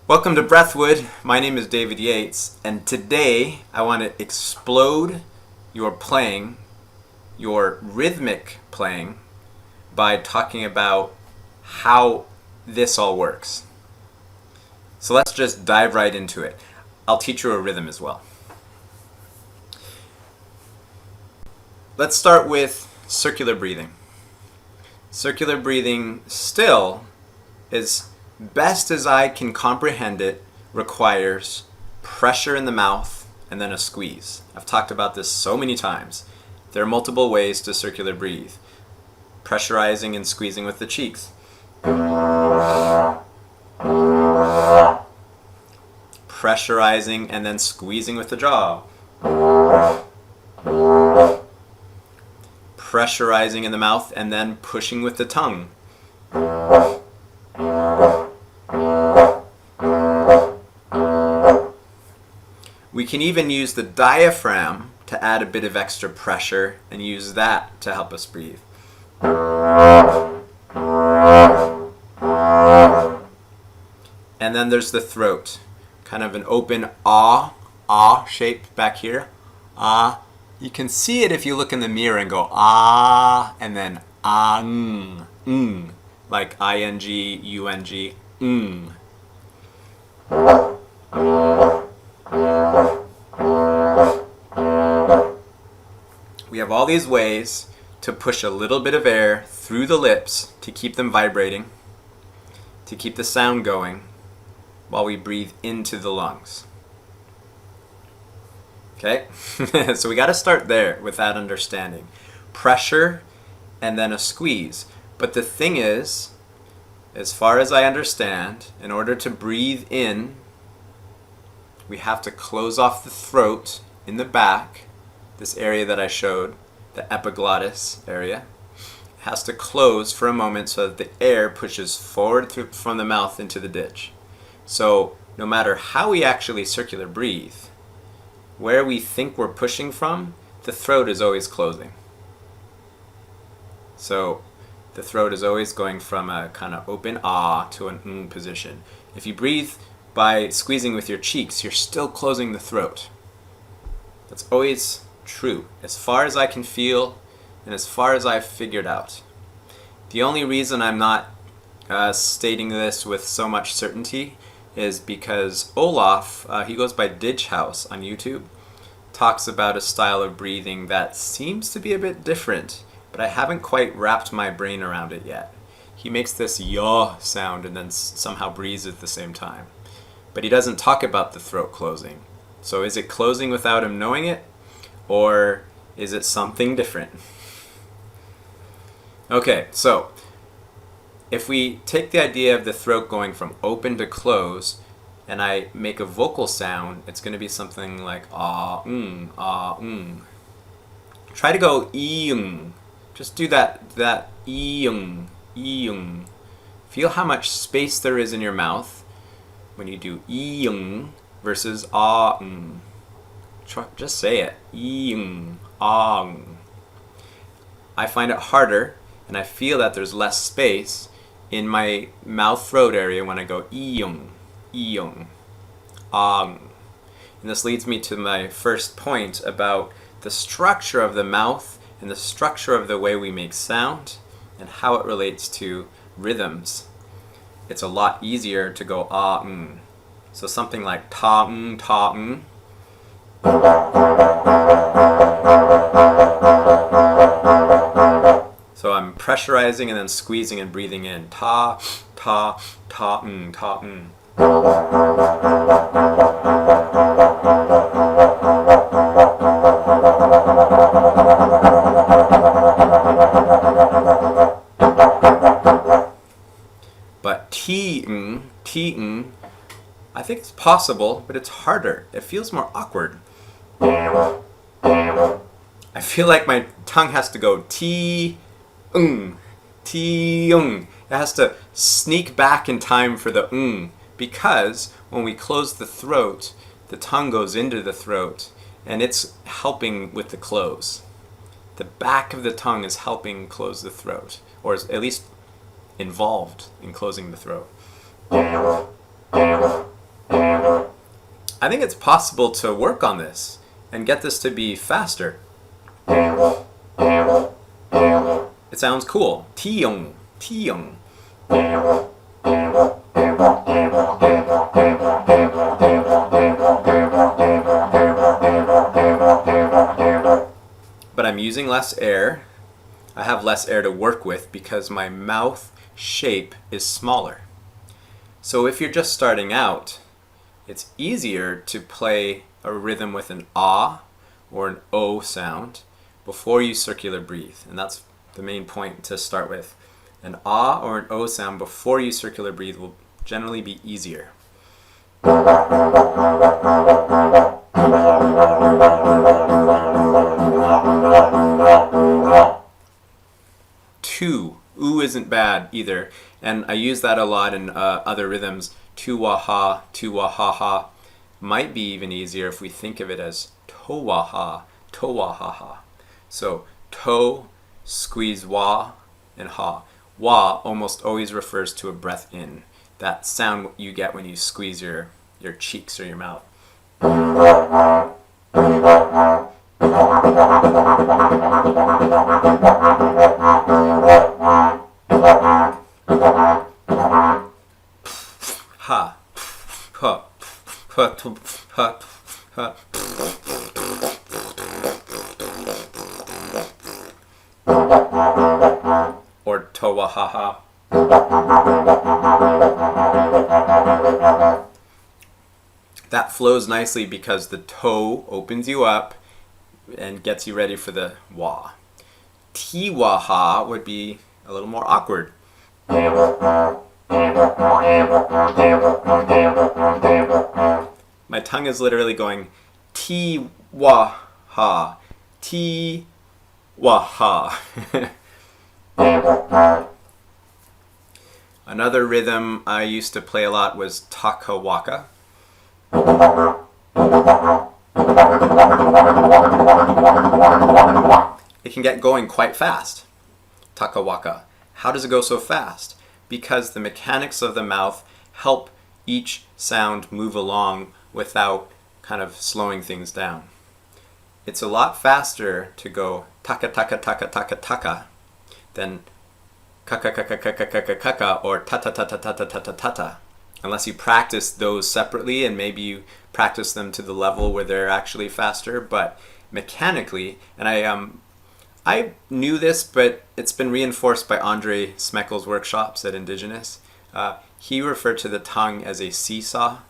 Welcome to Breathwood. My name is David Yates, and today I want to explode your playing, your rhythmic playing, by talking about how this all works. So let's just dive right into it. I'll teach you a rhythm as well. Let's start with circular breathing. Circular breathing still is, best as I can comprehend it, requires pressure in the mouth and then a squeeze. I've talked about this so many times. There are multiple ways to circular breathe. Pressurizing and squeezing with the cheeks. Pressurizing and then squeezing with the jaw. Pressurizing in the mouth and then pushing with the tongue. We can even use the diaphragm to add a bit of extra pressure and use that to help us breathe. And then there's the throat, kind of an open ah shape back here. Ah. You can see it if you look in the mirror and go ah, and then like ing, ung, We have all these ways to push a little bit of air through the lips to keep them vibrating, to keep the sound going while we breathe into the lungs. Okay, so we got to start there with that understanding. Pressure and then a squeeze. But the thing is, as far as I understand, in order to breathe in, we have to close off the throat in the back, this area that I showed, the epiglottis area. It has to close for a moment so that the air pushes forward from the mouth into the ditch. So no matter how we actually circular breathe, where we think we're pushing from, the throat is always closing. So the throat is always going from a kind of open ah to an position. If you breathe by squeezing with your cheeks, you're still closing the throat. That's always true, as far as I can feel and as far as I've figured out. The only reason I'm not stating this with so much certainty is because Olaf, he goes by Didgeridoo on YouTube, talks about a style of breathing that seems to be a bit different, but I haven't quite wrapped my brain around it yet. He makes this yaw sound and then somehow breathes at the same time. But he doesn't talk about the throat closing. So is it closing without him knowing it? Or is it something different? Okay, so if we take the idea of the throat going from open to close, and I make a vocal sound, it's going to be something like ah, ah, Try to go ee-ung. Just do that ee-ung, ee-ung. Feel how much space there is in your mouth when you do ee-ung versus ah-ung. Just say it. ee-ung, ah-ung. I find it harder, and I feel that there's less space in my mouth-throat area when I go ee-ung, ee-ung, ah-ung. And this leads me to my first point about the structure of the mouth and the structure of the way we make sound and how it relates to rhythms. It's a lot easier to go ah-ung. So something like ta-ung, ta-ung. So I'm pressurizing and then squeezing and breathing in. Ta, ta, ta-ung, ta-ung. But ti-ung, ti-ung, I think it's possible, but it's harder. It feels more awkward. I feel like my tongue has to go ti-ung, ti-ung. It has to sneak back in time for the because when we close the throat, the tongue goes into the throat, and it's helping with the close. The back of the tongue is helping close the throat, or is at least involved in closing the throat. I think it's possible to work on this and get this to be faster. It sounds cool. Tiong, tiong. But I'm using less air. I have less air to work with because my mouth shape is smaller. So if you're just starting out, it's easier to play a rhythm with an ah or an o sound before you circular breathe. And that's the main point to start with. An ah or an o sound before you circular breathe will generally be easier. Two. Ooh isn't bad either. And I use that a lot in other rhythms. Tu wah ha, tu wah ha ha. Might be even easier if we think of it as to wah ha, to wah ha ha. So to, squeeze wah, and ha. Wah almost always refers to a breath in. That sound you get when you squeeze your cheeks or your mouth. Ha, ha, ha, ha, ha. Or towahaha. That flows nicely because the toe opens you up and gets you ready for the wah. Tiwaha would be a little more awkward. My tongue is literally going ti-wah-ha, ti-wah-ha. Another rhythm I used to play a lot was Teka Waka. It can get going quite fast. Teka Waka. How does it go so fast? Because the mechanics of the mouth help each sound move along without kind of slowing things down. It's a lot faster to go taka taka taka taka taka than kaka kaka kaka kaka kaka or ta ta ta ta ta ta ta ta ta ta, unless you practice those separately and maybe you practice them to the level where they're actually faster. But mechanically, and I knew this, but it's been reinforced by Andre Smeckel's workshops at Indigenous. He referred to the tongue as a seesaw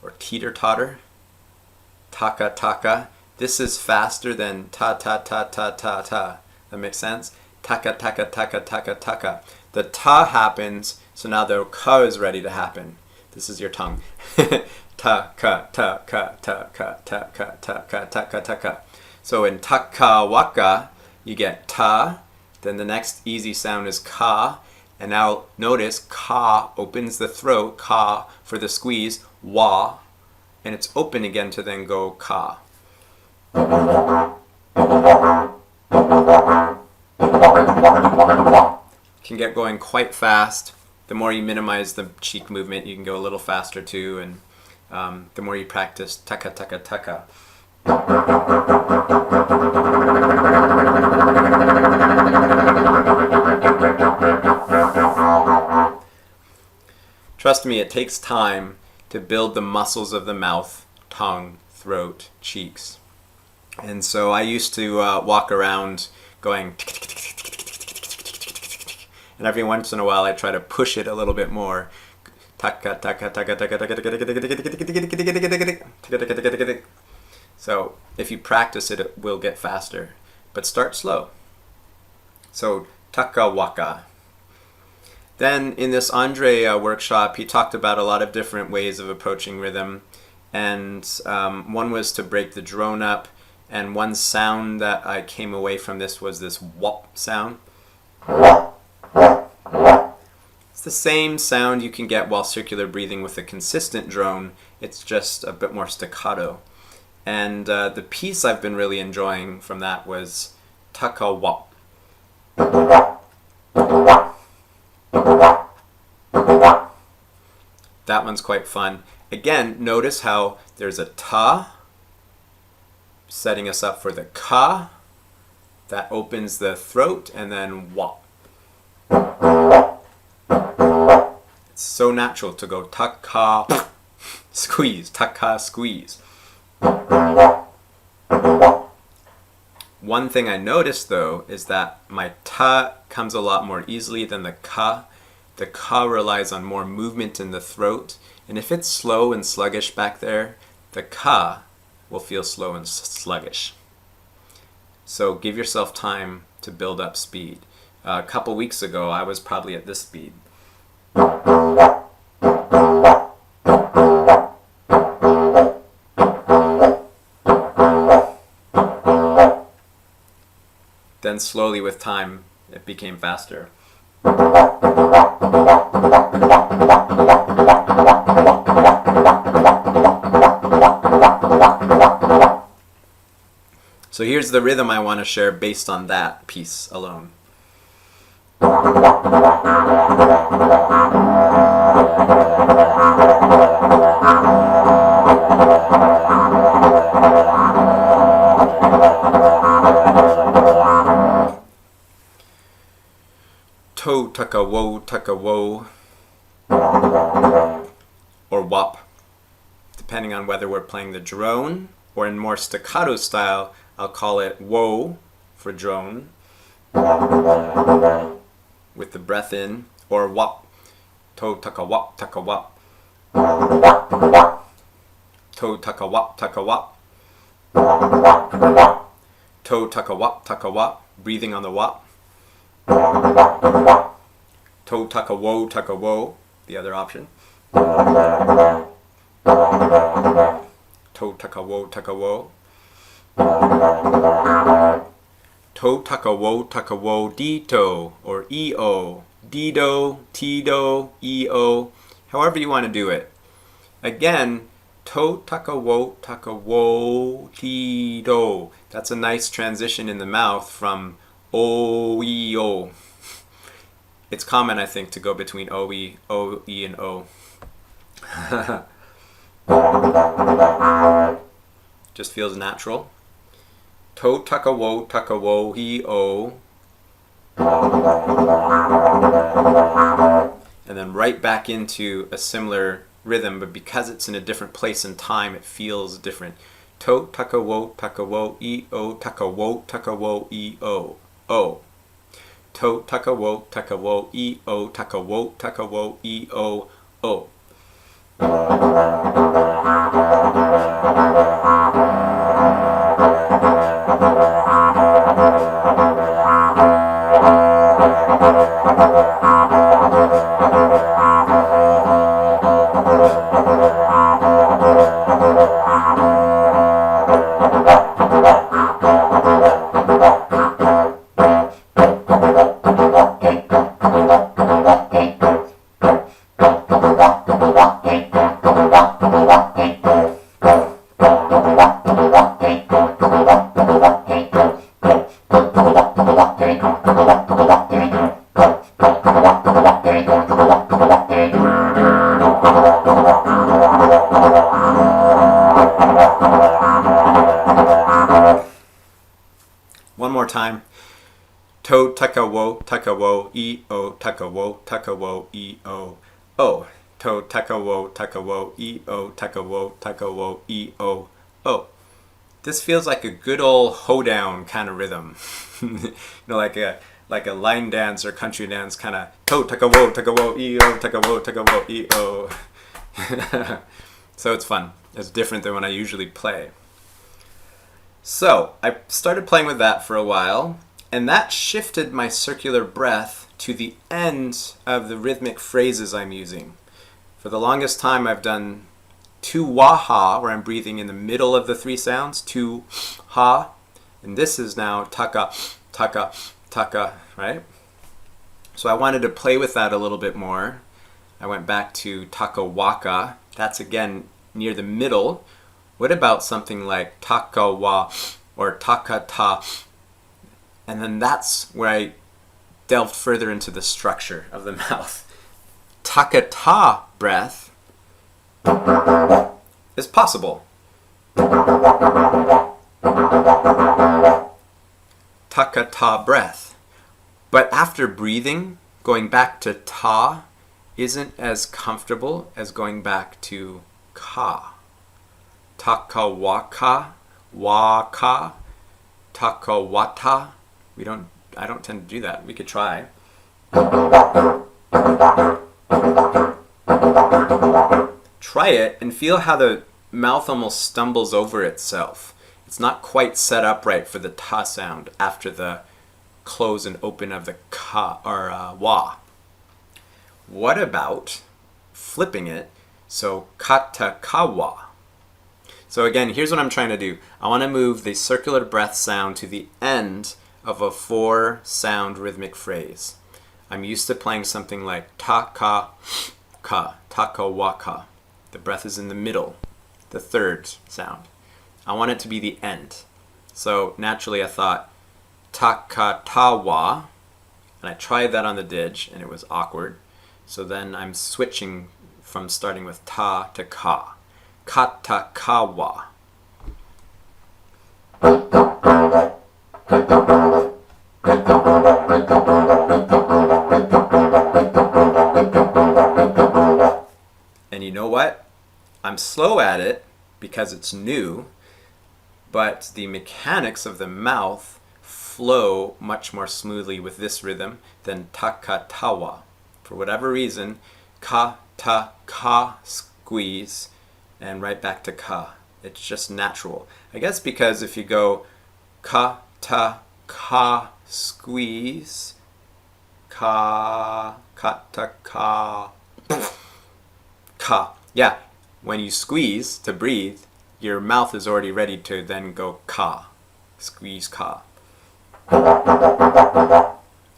or teeter-totter. Taka taka. This is faster than ta ta ta ta ta ta. That makes sense? Taka taka taka taka taka. The ta happens, so now the ka is ready to happen. This is your tongue. Ta ka ta ka ta ka ta ka ta ka ta ka ta ka. So in Teka Waka, you get ta, then the next easy sound is ka, and now notice ka opens the throat, ka for the squeeze, wah, and it's open again to then go ka. Can get going quite fast. The more you minimize the cheek movement, you can go a little faster too, and the more you practice Teka Teka Teka. Trust me, it takes time to build the muscles of the mouth, tongue, throat, cheeks. And so I used to walk around going, and every once in a while I try to push it a little bit more. So if you practice it, it will get faster. But start slow. So Teka Waka. Then in this Andre workshop, he talked about a lot of different ways of approaching rhythm. And one was to break the drone up. And one sound that I came away from this was this wop sound. It's the same sound you can get while circular breathing with a consistent drone. It's just a bit more staccato. And the piece I've been really enjoying from that was Teka Wop. That one's quite fun. Again, notice how there's a ta, setting us up for the ka, that opens the throat, and then wha. It's so natural to go taka, squeeze, taka, squeeze. One thing I noticed though is that my ta comes a lot more easily than the ka. The ka relies on more movement in the throat, and if it's slow and sluggish back there, the ka will feel slow and sluggish. So give yourself time to build up speed. A couple weeks ago, I was probably at this speed. Then slowly with time, it became faster. So here's the rhythm I want to share based on that piece alone. To taka wo, or wop, depending on whether we're playing the drone or in more staccato style. I'll call it wo for drone with the breath in, or wop, to taka wop, taka wop, to taka wop, taka wop, to taka wop, breathing on the wop. To taka wo, the other option. To taka wo, to taka wo, dee-do, or e-o, dee-do, tee-do, e-o, however you want to do it. Again, to taka wo, dee-do. That's a nice transition in the mouth from o-e-o. It's common, I think, to go between o-e, o-e, and o. Just feels natural. To taka wo, he-o. And then right back into a similar rhythm, but because it's in a different place and time, it feels different. To taka wo, e-o, taka wo, e-o, o. To taka wo, e-o, taka wo, e-o, o. One more time. To taka wo, e-o, taka wo, e-o, o. To taka wo, e-o, taka wo, e-o, o. This feels like a good old hoedown kind of rhythm. You know, like a line dance or country dance kind of. To taka wo, e-o, taka wo, e-o. So it's fun. It's different than when I usually play. So I started playing with that for a while, and that shifted my circular breath to the end of the rhythmic phrases I'm using. For the longest time, I've done 2 Whaa, where I'm breathing in the middle of the 3 sounds, 2 ha, and this is now taka, taka, taka, right? So I wanted to play with that a little bit more. I went back to taka waka. That's again near the middle. What about something like taka wa or taka ta? And then that's where I delved further into the structure of the mouth. Taka ta breath is possible. Teka ta breath. But after breathing, going back to ta isn't as comfortable as going back to ka. Taka waka, waka, taka wata. I don't tend to do that. We could try. Try it and feel how the mouth almost stumbles over itself. It's not quite set up right for the ta sound after the close and open of the ka or wah. What about flipping it? So kata kawa. So again, here's what I'm trying to do. I want to move the circular breath sound to the end of a 4-sound rhythmic phrase. I'm used to playing something like ta ka ka, taka waka. The breath is in the middle, the 3rd sound. I want it to be the end. So naturally I thought taka tawa, and I tried that on the didge and it was awkward. So then I'm switching from starting with ta to ka. Kata kawa. And you know what? I'm slow at it because it's new, but the mechanics of the mouth flow much more smoothly with this rhythm than taka tawa. For whatever reason, ka, ta, ka, squeeze, and right back to ka. It's just natural. I guess because if you go ka, ta, ka, squeeze, ka, ta, ka, ka. Yeah, when you squeeze to breathe, your mouth is already ready to then go ka. Squeeze ka.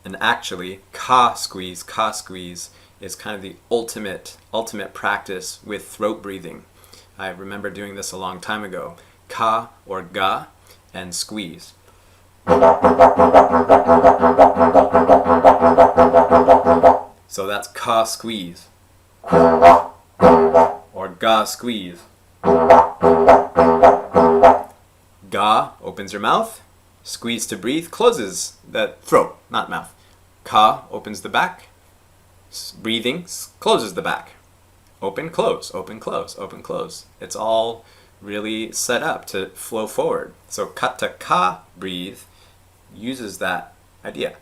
And actually, ka squeeze is kind of the ultimate practice with throat breathing. I remember doing this a long time ago. Ka or ga and squeeze. So that's ka squeeze. Or ga squeeze. Ga opens your mouth. Squeeze to breathe closes the throat, not mouth. Ka opens the back. Breathing closes the back. Open, close, open, close, open, close. It's all really set up to flow forward. So kata ka, breathe, uses that idea,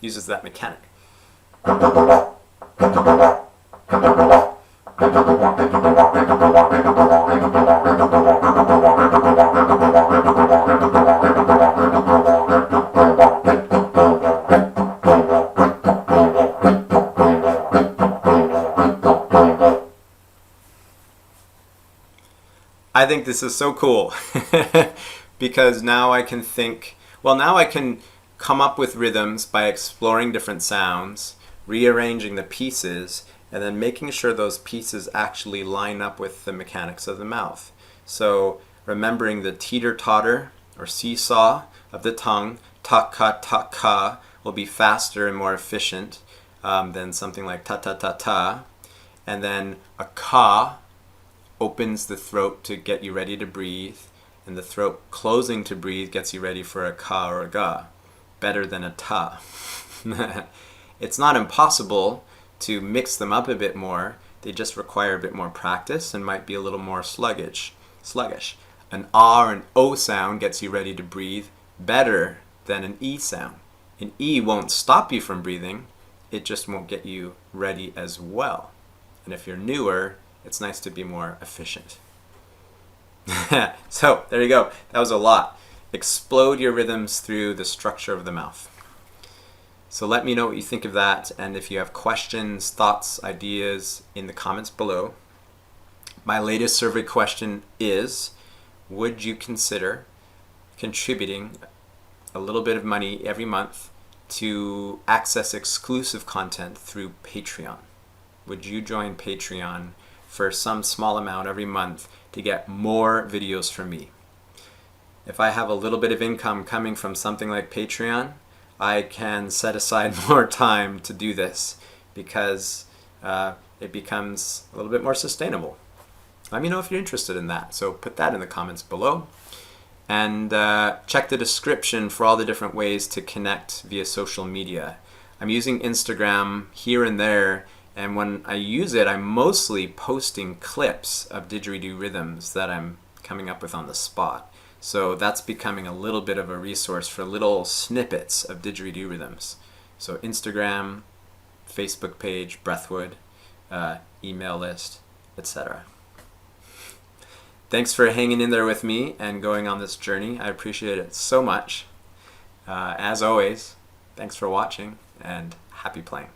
uses that mechanic. I think this is so cool because now I can come up with rhythms by exploring different sounds, rearranging the pieces, and then making sure those pieces actually line up with the mechanics of the mouth. So remembering the teeter-totter or seesaw of the tongue, ta-ka, will be faster and more efficient than something like ta-ta-ta-ta. And then a ka opens the throat to get you ready to breathe, and the throat closing to breathe gets you ready for a ka or a ga. Better than a ta. It's not impossible to mix them up a bit more. They just require a bit more practice and might be a little more sluggish. An ah or an o sound gets you ready to breathe better than an e sound. An e won't stop you from breathing, it just won't get you ready as well. And if you're newer, it's nice to be more efficient. So, there you go. That was a lot. Explode your rhythms through the structure of the mouth. So let me know what you think of that, and if you have questions, thoughts, ideas, in the comments below. My latest survey question is, would you consider contributing a little bit of money every month to access exclusive content through Patreon? Would you join Patreon for some small amount every month to get more videos from me? If I have a little bit of income coming from something like Patreon, I can set aside more time to do this because it becomes a little bit more sustainable. Let me know if you're interested in that. So put that in the comments below. And check the description for all the different ways to connect via social media. I'm using Instagram here and there, and when I use it, I'm mostly posting clips of didgeridoo rhythms that I'm coming up with on the spot. So that's becoming a little bit of a resource for little snippets of didgeridoo rhythms. So Instagram, Facebook page, Breathwood, email list, etc. Thanks for hanging in there with me and going on this journey. I appreciate it so much. As always, thanks for watching and happy playing.